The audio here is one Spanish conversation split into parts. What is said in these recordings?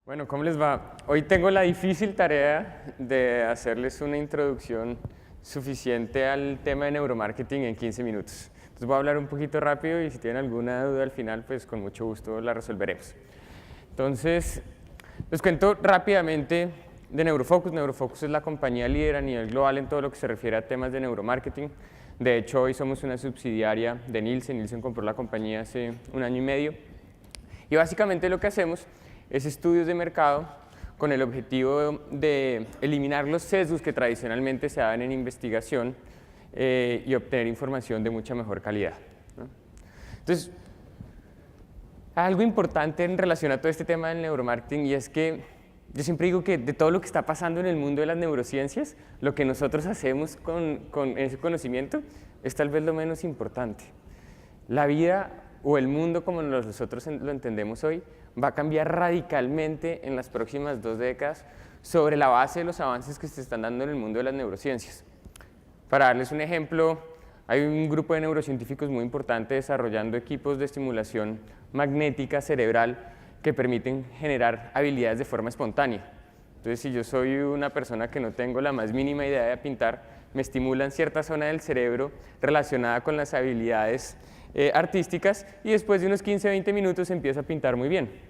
Bueno, ¿cómo les va? Hoy tengo la difícil tarea de hacerles una introducción suficiente al tema de neuromarketing en 15 minutos. Entonces voy a hablar un poquito rápido y si tienen alguna duda al final, pues con mucho gusto la resolveremos. Entonces, les cuento rápidamente de Neurofocus. Neurofocus es la compañía líder a nivel global en todo lo que se refiere a temas de neuromarketing. De hecho, hoy somos una subsidiaria de Nielsen. Nielsen compró la compañía hace 1 año y medio. Y básicamente lo que hacemos es estudios de mercado con el objetivo de eliminar los sesgos que tradicionalmente se dan en investigación y obtener información de mucha mejor calidad, ¿no? Entonces, algo importante en relación a todo este tema del neuromarketing, y es que yo siempre digo que de todo lo que está pasando en el mundo de las neurociencias, lo que nosotros hacemos con ese conocimiento es tal vez lo menos importante. La vida o el mundo como nosotros lo entendemos hoy va a cambiar radicalmente en las próximas 2 décadas sobre la base de los avances que se están dando en el mundo de las neurociencias. Para darles un ejemplo, hay un grupo de neurocientíficos muy importante desarrollando equipos de estimulación magnética cerebral que permiten generar habilidades de forma espontánea. Entonces, si yo soy una persona que no tengo la más mínima idea de pintar, me estimulan cierta zona del cerebro relacionada con las habilidades artísticas y después de unos 15-20 minutos empiezo a pintar muy bien.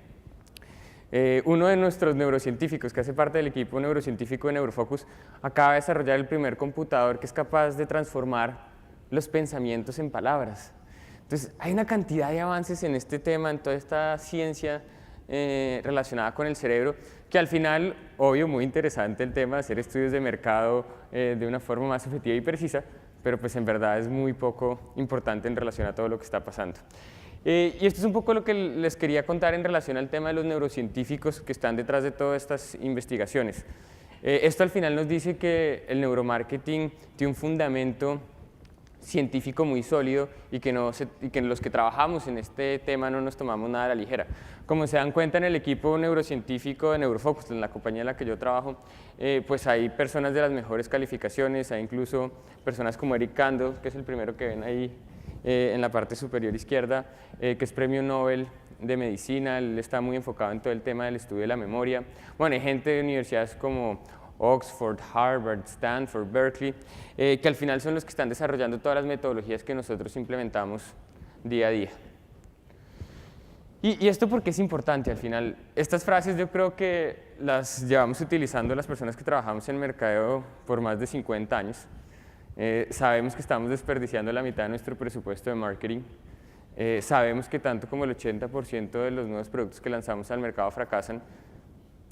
Uno de nuestros neurocientíficos, que hace parte del equipo neurocientífico de Neurofocus, acaba de desarrollar el primer computador que es capaz de transformar los pensamientos en palabras. Entonces, hay una cantidad de avances en este tema, en toda esta ciencia relacionada con el cerebro, que al final, obvio, muy interesante el tema de hacer estudios de mercado de una forma más objetiva y precisa, pero pues en verdad es muy poco importante en relación a todo lo que está pasando. Y esto es un poco lo que les quería contar en relación al tema de los neurocientíficos que están detrás de todas estas investigaciones. Esto al final nos dice que el neuromarketing tiene un fundamento científico muy sólido y que los que trabajamos en este tema no nos tomamos nada a la ligera. Como se dan cuenta en el equipo neurocientífico de Neurofocus, en la compañía en la que yo trabajo, pues hay personas de las mejores calificaciones, hay incluso personas como Eric Kandel, que es el primero que ven ahí en la parte superior izquierda, que es premio Nobel de medicina. Él está muy enfocado en todo el tema del estudio de la memoria. Bueno, hay gente de universidades como Oxford, Harvard, Stanford, Berkeley, que al final son los que están desarrollando todas las metodologías que nosotros implementamos día a día. ¿Y esto por qué es importante? Al final, estas frases yo creo que las llevamos utilizando las personas que trabajamos en mercadeo por más de 50 años. Sabemos que estamos desperdiciando la mitad de nuestro presupuesto de marketing. Sabemos que tanto como el 80% de los nuevos productos que lanzamos al mercado fracasan.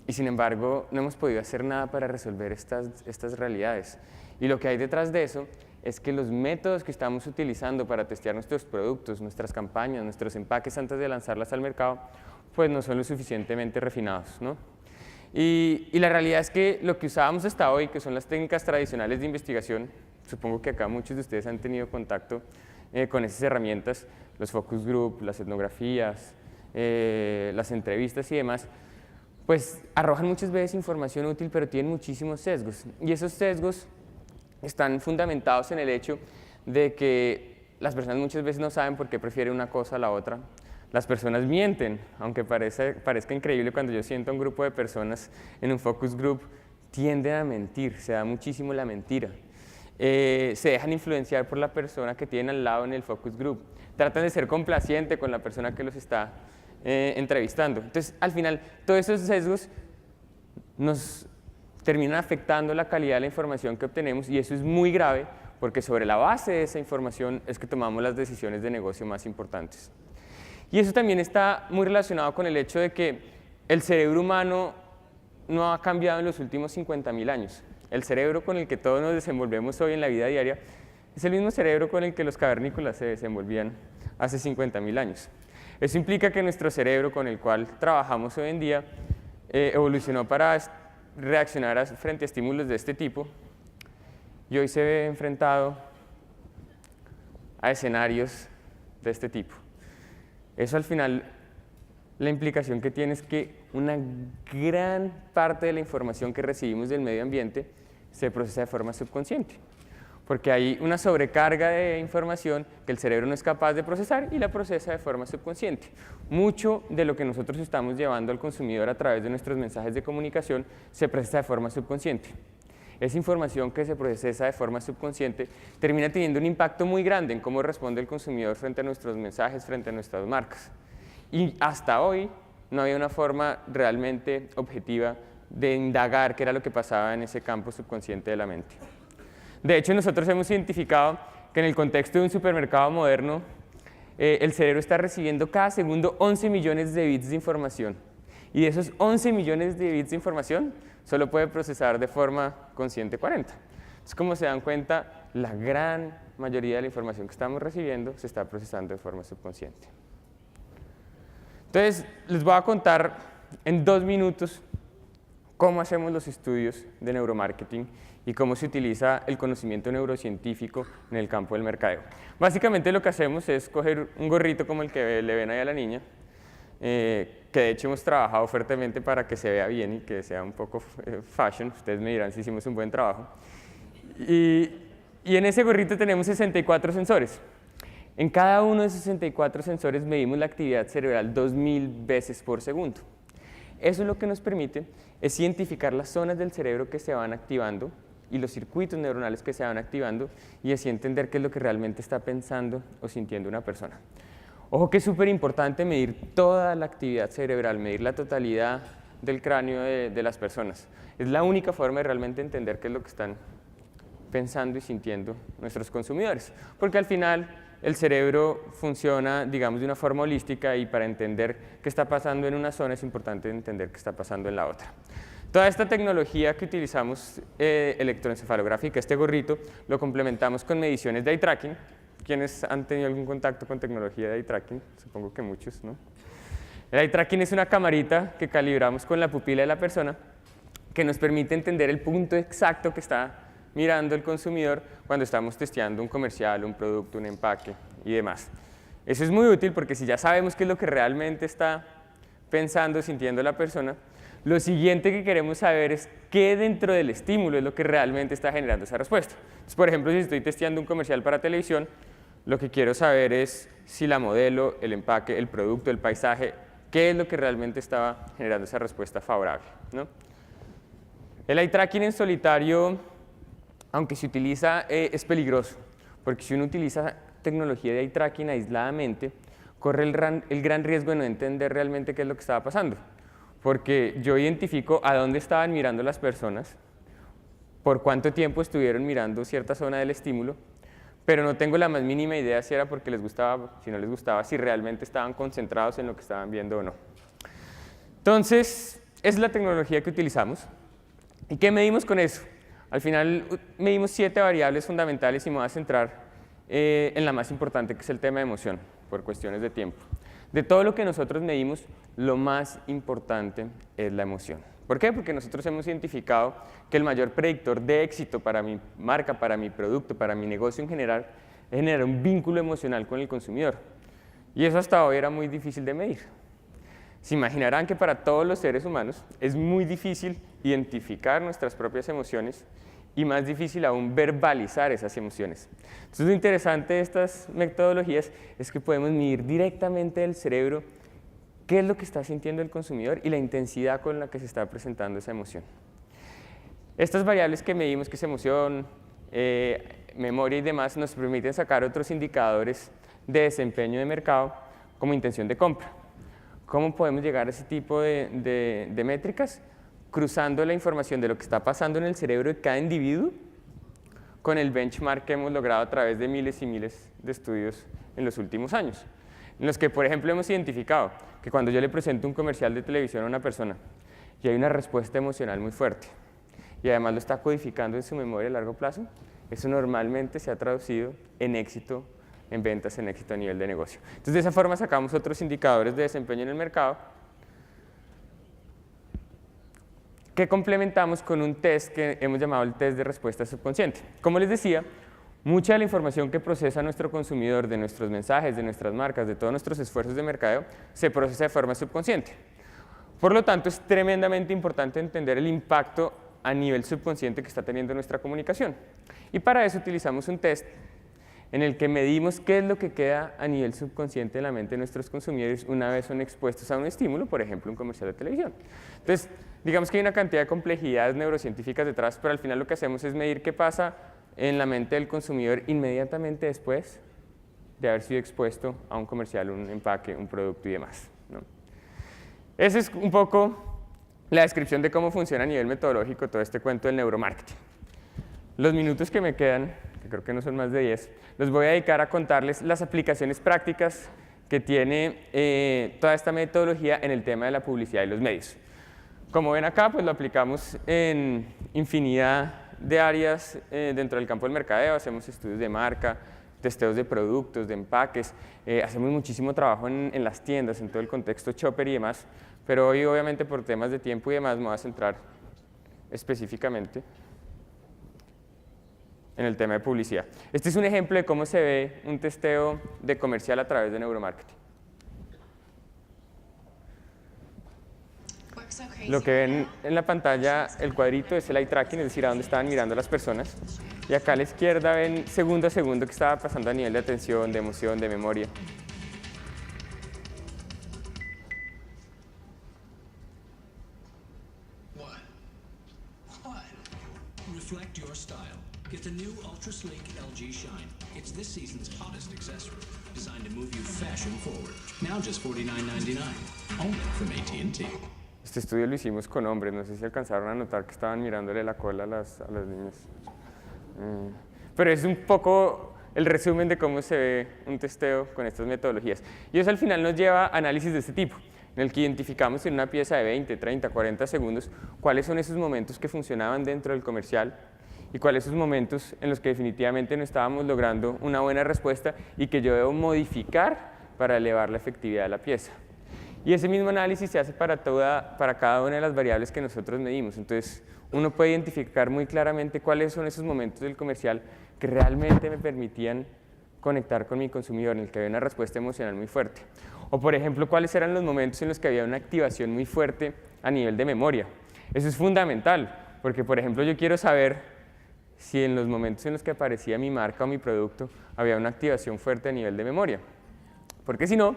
Y sin embargo, no hemos podido hacer nada para resolver estas realidades. Y lo que hay detrás de eso es que los métodos que estamos utilizando para testear nuestros productos, nuestras campañas, nuestros empaques antes de lanzarlas al mercado, pues no son lo suficientemente refinados, ¿no? Y la realidad es que lo que usábamos hasta hoy, que son las técnicas tradicionales de investigación, supongo que acá muchos de ustedes han tenido contacto con esas herramientas, los focus group, las etnografías, las entrevistas y demás, pues arrojan muchas veces información útil, pero tienen muchísimos sesgos. Y esos sesgos están fundamentados en el hecho de que las personas muchas veces no saben por qué prefieren una cosa a la otra. Las personas mienten, aunque parezca increíble. Cuando yo siento a un grupo de personas en un focus group, tienden a mentir, se da muchísimo la mentira. Se dejan influenciar por la persona que tienen al lado en el focus group. Tratan de ser complaciente con la persona que los está entrevistando. Entonces, al final, todos esos sesgos nos terminan afectando la calidad de la información que obtenemos, y eso es muy grave porque sobre la base de esa información es que tomamos las decisiones de negocio más importantes. Y eso también está muy relacionado con el hecho de que el cerebro humano no ha cambiado en los últimos 50.000 años. El cerebro con el que todos nos desenvolvemos hoy en la vida diaria es el mismo cerebro con el que los cavernícolas se desenvolvían hace 50.000 años. Eso implica que nuestro cerebro, con el cual trabajamos hoy en día, evolucionó para reaccionar frente a estímulos de este tipo, y hoy se ve enfrentado a escenarios de este tipo. Eso al final, la implicación que tiene es que una gran parte de la información que recibimos del medio ambiente se procesa de forma subconsciente. porque hay una sobrecarga de información que el cerebro no es capaz de procesar y la procesa de forma subconsciente. Mucho de lo que nosotros estamos llevando al consumidor a través de nuestros mensajes de comunicación se procesa de forma subconsciente. Esa información que se procesa de forma subconsciente termina teniendo un impacto muy grande en cómo responde el consumidor frente a nuestros mensajes, frente a nuestras marcas. Y hasta hoy no había una forma realmente objetiva de indagar qué era lo que pasaba en ese campo subconsciente de la mente. De hecho, nosotros hemos identificado que en el contexto de un supermercado moderno, el cerebro está recibiendo cada segundo 11 millones de bits de información. Y de esos 11 millones de bits de información, solo puede procesar de forma consciente 40. Entonces, como se dan cuenta, la gran mayoría de la información que estamos recibiendo se está procesando de forma subconsciente. Entonces, les voy a contar en 2 minutos cómo hacemos los estudios de neuromarketing y cómo se utiliza el conocimiento neurocientífico en el campo del mercadeo. Básicamente lo que hacemos es coger un gorrito como el que le ven ahí a la niña, que de hecho hemos trabajado fuertemente para que se vea bien y que sea un poco fashion. Ustedes me dirán si hicimos un buen trabajo. Y en ese gorrito tenemos 64 sensores. En cada uno de esos 64 sensores medimos la actividad cerebral 2000 veces por segundo. Eso lo que nos permite es identificar las zonas del cerebro que se van activando y los circuitos neuronales que se van activando y así entender qué es lo que realmente está pensando o sintiendo una persona. Ojo que es súper importante medir toda la actividad cerebral, medir la totalidad del cráneo de las personas. Es la única forma de realmente entender qué es lo que están pensando y sintiendo nuestros consumidores, porque al final el cerebro funciona, digamos, de una forma holística y para entender qué está pasando en una zona es importante entender qué está pasando en la otra. Toda esta tecnología que utilizamos electroencefalográfica, este gorrito, lo complementamos con mediciones de eye tracking. ¿Quiénes han tenido algún contacto con tecnología de eye tracking? Supongo que muchos, ¿no? El eye tracking es una camarita que calibramos con la pupila de la persona que nos permite entender el punto exacto que está mirando el consumidor cuando estamos testeando un comercial, un producto, un empaque y demás. Eso es muy útil porque si ya sabemos qué es lo que realmente está pensando, sintiendo la persona, lo siguiente que queremos saber es qué dentro del estímulo es lo que realmente está generando esa respuesta. Entonces, por ejemplo, si estoy testeando un comercial para televisión, lo que quiero saber es si la modelo, el empaque, el producto, el paisaje, qué es lo que realmente estaba generando esa respuesta favorable, ¿no? El eye tracking en solitario, aunque se utiliza, es peligroso, porque si uno utiliza tecnología de eye tracking aisladamente, corre el gran riesgo de no entender realmente qué es lo que estaba pasando, porque yo identifico a dónde estaban mirando las personas, por cuánto tiempo estuvieron mirando cierta zona del estímulo, pero no tengo la más mínima idea si era porque les gustaba, si no les gustaba, si realmente estaban concentrados en lo que estaban viendo o no. Entonces, es la tecnología que utilizamos. ¿Y qué medimos con eso? Al final medimos 7 variables fundamentales y me voy a centrar en la más importante, que es el tema de emoción, por cuestiones de tiempo. De todo lo que nosotros medimos, lo más importante es la emoción. ¿Por qué? Porque nosotros hemos identificado que el mayor predictor de éxito para mi marca, para mi producto, para mi negocio en general, es generar un vínculo emocional con el consumidor. Y eso hasta hoy era muy difícil de medir. Se imaginarán que para todos los seres humanos es muy difícil identificar nuestras propias emociones y más difícil aún verbalizar esas emociones. Entonces, lo interesante de estas metodologías es que podemos medir directamente del cerebro qué es lo que está sintiendo el consumidor y la intensidad con la que se está presentando esa emoción. Estas variables que medimos, que es emoción, memoria y demás, nos permiten sacar otros indicadores de desempeño de mercado como intención de compra. ¿Cómo podemos llegar a ese tipo de métricas? Cruzando la información de lo que está pasando en el cerebro de cada individuo con el benchmark que hemos logrado a través de miles y miles de estudios en los últimos años, en los que, por ejemplo, hemos identificado que cuando yo le presento un comercial de televisión a una persona y hay una respuesta emocional muy fuerte y además lo está codificando en su memoria a largo plazo, eso normalmente se ha traducido en éxito en ventas, en éxito a nivel de negocio. Entonces, de esa forma sacamos otros indicadores de desempeño en el mercado que complementamos con un test que hemos llamado el test de respuesta subconsciente. Como les decía, mucha de la información que procesa nuestro consumidor de nuestros mensajes, de nuestras marcas, de todos nuestros esfuerzos de mercadeo, se procesa de forma subconsciente. Por lo tanto, es tremendamente importante entender el impacto a nivel subconsciente que está teniendo nuestra comunicación. Y para eso utilizamos un test en el que medimos qué es lo que queda a nivel subconsciente en la mente de nuestros consumidores una vez son expuestos a un estímulo, por ejemplo, un comercial de televisión. Entonces, digamos que hay una cantidad de complejidades neurocientíficas detrás, pero al final lo que hacemos es medir qué pasa en la mente del consumidor inmediatamente después de haber sido expuesto a un comercial, un empaque, un producto y demás, ¿no? Esa es un poco la descripción de cómo funciona a nivel metodológico todo este cuento del neuromarketing. Los minutos que me quedan, que creo que no son más de 10, los voy a dedicar a contarles las aplicaciones prácticas que tiene toda esta metodología en el tema de la publicidad y los medios. Como ven acá, pues lo aplicamos en infinidad de áreas dentro del campo del mercadeo. Hacemos estudios de marca, testeos de productos, de empaques, hacemos muchísimo trabajo en las tiendas, en todo el contexto shopper y demás, pero hoy obviamente por temas de tiempo y demás me voy a centrar específicamente en el tema de publicidad. Este es un ejemplo de cómo se ve un testeo de comercial a través de neuromarketing. Lo que ven en la pantalla, el cuadrito, es el eye tracking, es decir, a dónde estaban mirando las personas. Y acá a la izquierda ven segundo a segundo qué estaba pasando a nivel de atención, de emoción, de memoria. Reflect your style. Get the new ultra sleek LG Shine. It's this season's hottest accessory, designed to move you fashion forward. Now just $49.99, only from AT&T. Este estudio lo hicimos con hombres, no sé si alcanzaron a notar que estaban mirándole la cola a las niñas. Pero es un poco el resumen de cómo se ve un testeo con estas metodologías. Y eso al final nos lleva a análisis de este tipo, en el que identificamos en una pieza de 20, 30, 40 segundos cuáles son esos momentos que funcionaban dentro del comercial y cuáles son esos momentos en los que definitivamente no estábamos logrando una buena respuesta y que yo debo modificar para elevar la efectividad de la pieza. Y ese mismo análisis se hace para cada una de las variables que nosotros medimos. Entonces, uno puede identificar muy claramente cuáles son esos momentos del comercial que realmente me permitían conectar con mi consumidor, en el que había una respuesta emocional muy fuerte. O, por ejemplo, cuáles eran los momentos en los que había una activación muy fuerte a nivel de memoria. Eso es fundamental, porque, por ejemplo, yo quiero saber si en los momentos en los que aparecía mi marca o mi producto había una activación fuerte a nivel de memoria. Porque si no,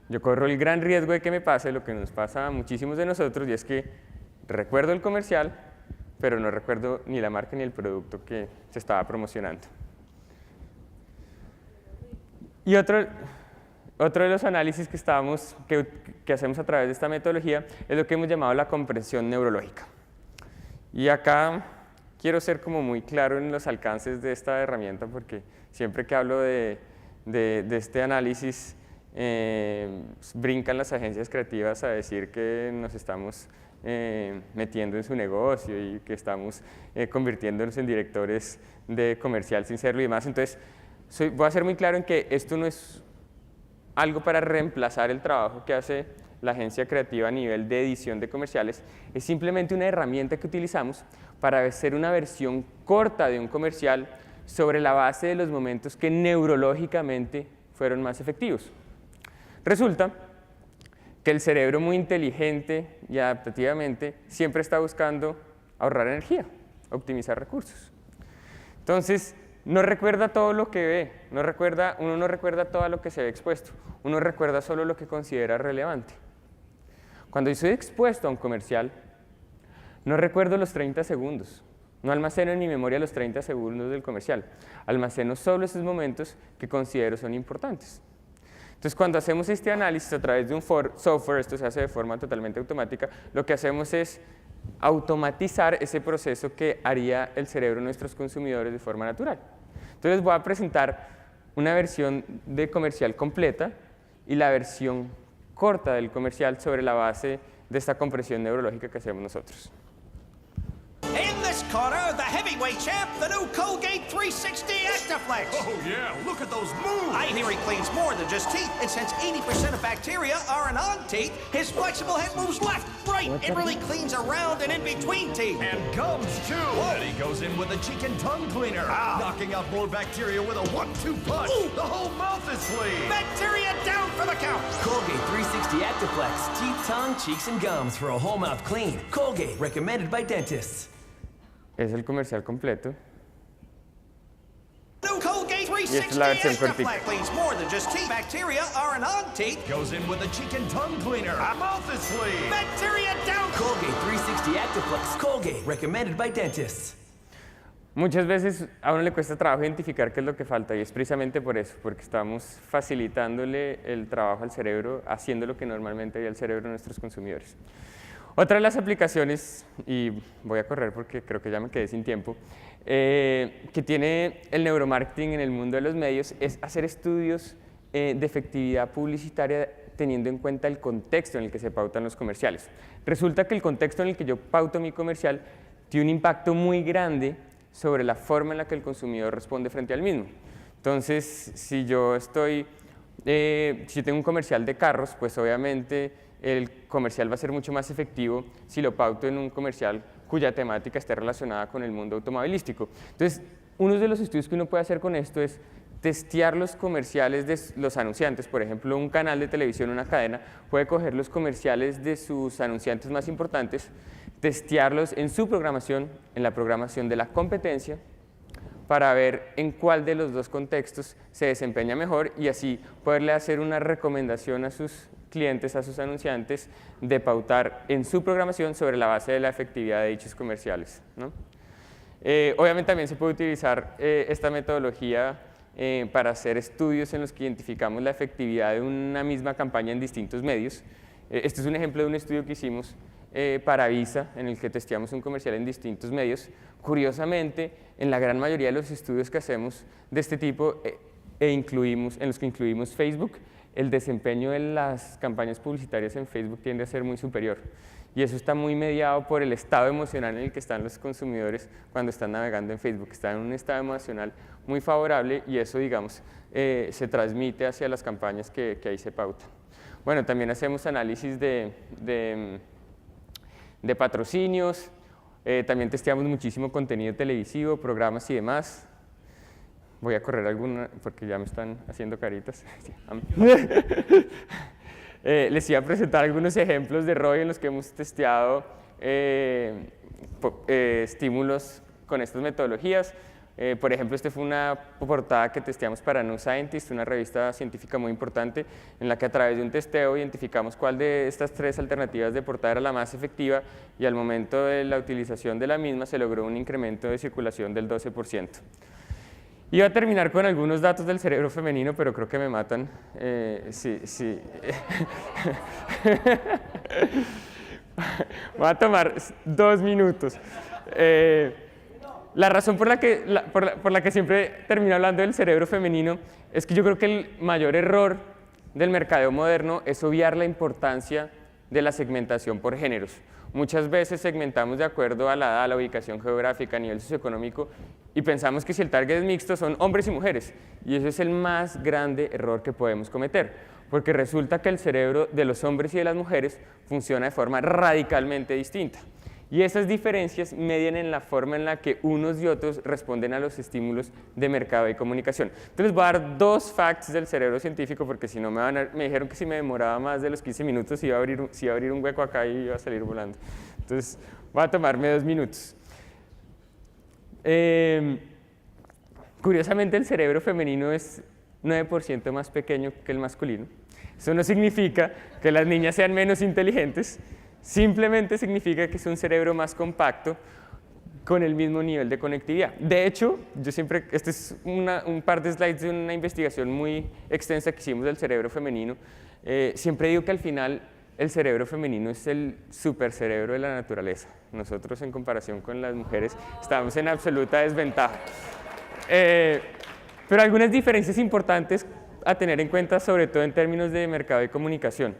yo corro el gran riesgo de que me pase lo que nos pasa a muchísimos de nosotros, y es que recuerdo el comercial, pero no recuerdo ni la marca ni el producto que se estaba promocionando. Y otro de los análisis que hacemos a través de esta metodología es lo que hemos llamado la comprensión neurológica. Y acá quiero ser como muy claro en los alcances de esta herramienta, porque siempre que hablo de este análisis, brincan las agencias creativas a decir que nos estamos metiendo en su negocio y que estamos convirtiéndonos en directores de comercial sin serlo y demás. Entonces, voy a ser muy claro en que esto no es algo para reemplazar el trabajo que hace la agencia creativa a nivel de edición de comerciales. Es simplemente una herramienta que utilizamos para hacer una versión corta de un comercial sobre la base de los momentos que neurológicamente fueron más efectivos. Resulta que el cerebro, muy inteligente y adaptativamente, siempre está buscando ahorrar energía, optimizar recursos. Entonces, no recuerda todo lo que ve, uno no recuerda todo lo que se ve expuesto, uno recuerda solo lo que considera relevante. Cuando yo soy expuesto a un comercial, no recuerdo los 30 segundos, no almaceno en mi memoria los 30 segundos del comercial, almaceno solo esos momentos que considero son importantes. Entonces, cuando hacemos este análisis a través de un software, esto se hace de forma totalmente automática, lo que hacemos es automatizar ese proceso que haría el cerebro de nuestros consumidores de forma natural. Entonces, voy a presentar una versión de comercial completa y la versión corta del comercial sobre la base de esta compresión neurológica que hacemos nosotros. In this corner, the heavyweight champ, the new Colgate 360 Actiflex. Oh, yeah, look at those moves. I hear he cleans more than just teeth, and since 80% of bacteria aren't on teeth, his flexible head moves left, right. It really cleans around and in between teeth. And gums, too. And he goes in with a cheek and tongue cleaner, knocking out more bacteria with a 1-2 punch. Ooh. The whole mouth is clean. Bacteria down for the count. Colgate 360 Actiflex. Teeth, tongue, cheeks, and gums for a whole mouth clean. Colgate, recommended by dentists. es el comercial completo. New Colgate Y esta es la 360 versión Extra cortica. Flat cleans more than just teeth. Bacteria aren't on teeth. Goes in with a cheek and tongue cleaner. Mouth is clean. Bacteria down. Colgate 360 Actiflex. Colgate, recommended by dentists. Muchas veces a uno le cuesta trabajo identificar qué es lo que falta y es precisamente por eso, porque estamos facilitándole el trabajo al cerebro, haciendo lo que normalmente haría el cerebro de nuestros consumidores. Otra de las aplicaciones, y voy a correr porque creo que ya me quedé sin tiempo, que tiene el neuromarketing en el mundo de los medios es hacer estudios de efectividad publicitaria teniendo en cuenta el contexto en el que se pautan los comerciales. Resulta que el contexto en el que yo pauto mi comercial tiene un impacto muy grande sobre la forma en la que el consumidor responde frente al mismo. Entonces, si yo tengo un comercial de carros, pues obviamente el comercial va a ser mucho más efectivo si lo pauto en un comercial cuya temática esté relacionada con el mundo automovilístico. Entonces, uno de los estudios que uno puede hacer con esto es testear los comerciales de los anunciantes. Por ejemplo, un canal de televisión, una cadena, puede coger los comerciales de sus anunciantes más importantes, testearlos en su programación, en la programación de la competencia, para ver en cuál de los dos contextos se desempeña mejor y así poderle hacer una recomendación a sus clientes, a sus anunciantes, de pautar en su programación sobre la base de la efectividad de dichos comerciales, ¿no? Obviamente también se puede utilizar esta metodología para hacer estudios en los que identificamos la efectividad de una misma campaña en distintos medios. Este es un ejemplo de un estudio que hicimos para Visa, en el que testeamos un comercial en distintos medios. Curiosamente, en la gran mayoría de los estudios que hacemos de este tipo en los que incluimos Facebook, el desempeño de las campañas publicitarias en Facebook tiende a ser muy superior. Y eso está muy mediado por el estado emocional en el que están los consumidores cuando están navegando en Facebook. Están en un estado emocional muy favorable y eso, digamos, se transmite hacia las campañas que ahí se pautan. Bueno, también hacemos análisis de patrocinios, también testeamos muchísimo contenido televisivo, programas y demás. Voy a correr alguna porque ya me están haciendo caritas. Les iba a presentar algunos ejemplos de ROI en los que hemos testeado estímulos con estas metodologías. Por ejemplo, esta fue una portada que testeamos para New Scientist, una revista científica muy importante, en la que a través de un testeo identificamos cuál de estas tres alternativas de portada era la más efectiva y al momento de la utilización de la misma se logró un incremento de circulación del 12%. Iba a terminar con algunos datos del cerebro femenino, pero creo que me matan. Sí. Voy a tomar 2 minutos. La razón por la que siempre termino hablando del cerebro femenino es que yo creo que el mayor error del mercadeo moderno es obviar la importancia de la segmentación por géneros. Muchas veces segmentamos de acuerdo a la edad, a la ubicación geográfica, a nivel socioeconómico y pensamos que si el target es mixto son hombres y mujeres y ese es el más grande error que podemos cometer porque resulta que el cerebro de los hombres y de las mujeres funciona de forma radicalmente distinta. Y esas diferencias median en la forma en la que unos y otros responden a los estímulos de mercado y comunicación. Entonces les voy a dar 2 facts del cerebro científico porque si no me dijeron que si me demoraba más de los 15 minutos iba a abrir un hueco acá y iba a salir volando. Entonces voy a tomarme 2 minutos. Curiosamente el cerebro femenino es 9% más pequeño que el masculino. Eso no significa que las niñas sean menos inteligentes. Simplemente significa que es un cerebro más compacto con el mismo nivel de conectividad. De hecho, este es un par de slides de una investigación muy extensa que hicimos del cerebro femenino. Siempre digo que al final el cerebro femenino es el supercerebro de la naturaleza. Nosotros en comparación con las mujeres estamos en absoluta desventaja. Pero algunas diferencias importantes a tener en cuenta, sobre todo en términos de mercado y comunicación.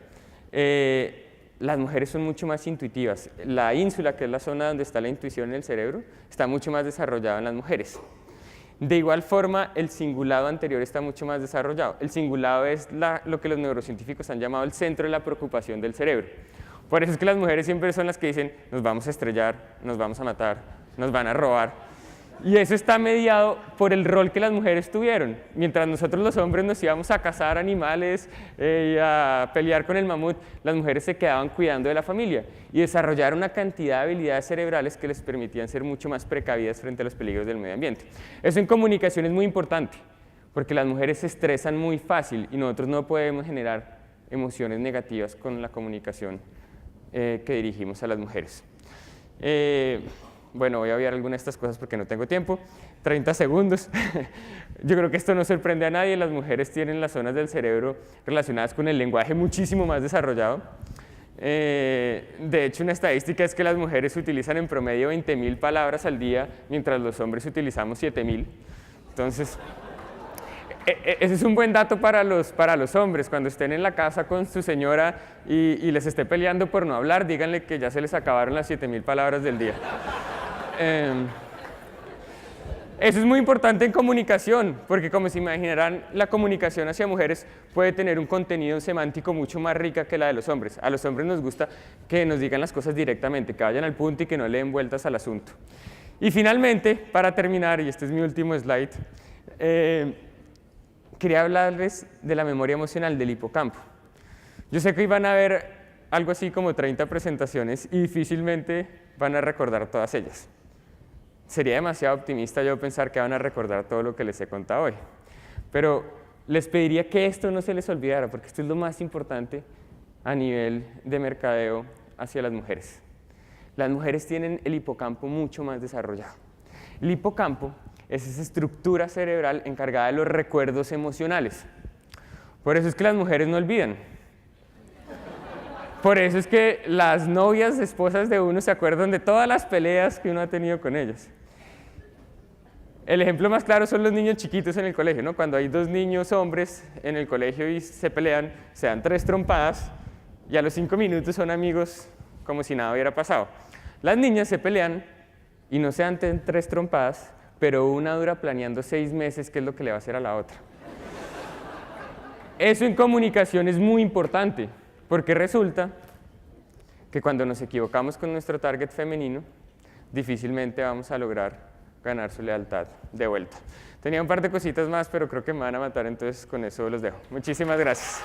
Las mujeres son mucho más intuitivas. La ínsula, que es la zona donde está la intuición en el cerebro, está mucho más desarrollada en las mujeres. De igual forma, el cingulado anterior está mucho más desarrollado. El cingulado es lo que los neurocientíficos han llamado el centro de la preocupación del cerebro. Por eso es que las mujeres siempre son las que dicen, nos vamos a estrellar, nos vamos a matar, nos van a robar. Y eso está mediado por el rol que las mujeres tuvieron. Mientras nosotros los hombres nos íbamos a cazar animales y a pelear con el mamut, las mujeres se quedaban cuidando de la familia y desarrollaron una cantidad de habilidades cerebrales que les permitían ser mucho más precavidas frente a los peligros del medio ambiente. Eso en comunicación es muy importante, porque las mujeres se estresan muy fácil y nosotros no podemos generar emociones negativas con la comunicación que dirigimos a las mujeres. Bueno, voy a obviar algunas de estas cosas porque no tengo tiempo. 30 segundos. Yo creo que esto no sorprende a nadie. Las mujeres tienen las zonas del cerebro relacionadas con el lenguaje muchísimo más desarrollado. De hecho, una estadística es que las mujeres utilizan en promedio 20.000 palabras al día, mientras los hombres utilizamos 7.000. Entonces, ese es un buen dato para los hombres. Cuando estén en la casa con su señora y les esté peleando por no hablar, díganle que ya se les acabaron las 7.000 palabras del día. Eso es muy importante en comunicación, porque como se imaginarán, la comunicación hacia mujeres puede tener un contenido semántico mucho más rica que la de los hombres. A los hombres nos gusta que nos digan las cosas directamente, que vayan al punto y que no le den vueltas al asunto. Y finalmente, para terminar, y este es mi último slide, quería hablarles de la memoria emocional del hipocampo. Yo sé que hoy van a ver algo así como 30 presentaciones y difícilmente van a recordar todas ellas. Sería demasiado optimista yo pensar que van a recordar todo lo que les he contado hoy. Pero les pediría que esto no se les olvidara, porque esto es lo más importante a nivel de mercadeo hacia las mujeres. Las mujeres tienen el hipocampo mucho más desarrollado. El hipocampo es esa estructura cerebral encargada de los recuerdos emocionales. Por eso es que las mujeres no olvidan. Por eso es que las novias, esposas de uno, se acuerdan de todas las peleas que uno ha tenido con ellas. El ejemplo más claro son los niños chiquitos en el colegio, ¿no? Cuando hay dos niños hombres en el colegio y se pelean, se dan 3 trompadas y a los 5 minutos son amigos como si nada hubiera pasado. Las niñas se pelean y no se dan 3 trompadas, pero una dura planeando 6 meses qué es lo que le va a hacer a la otra. Eso en comunicación es muy importante, porque resulta que cuando nos equivocamos con nuestro target femenino, difícilmente vamos a lograr ganar su lealtad de vuelta. Tenía un par de cositas más, pero creo que me van a matar, entonces con eso los dejo. Muchísimas gracias.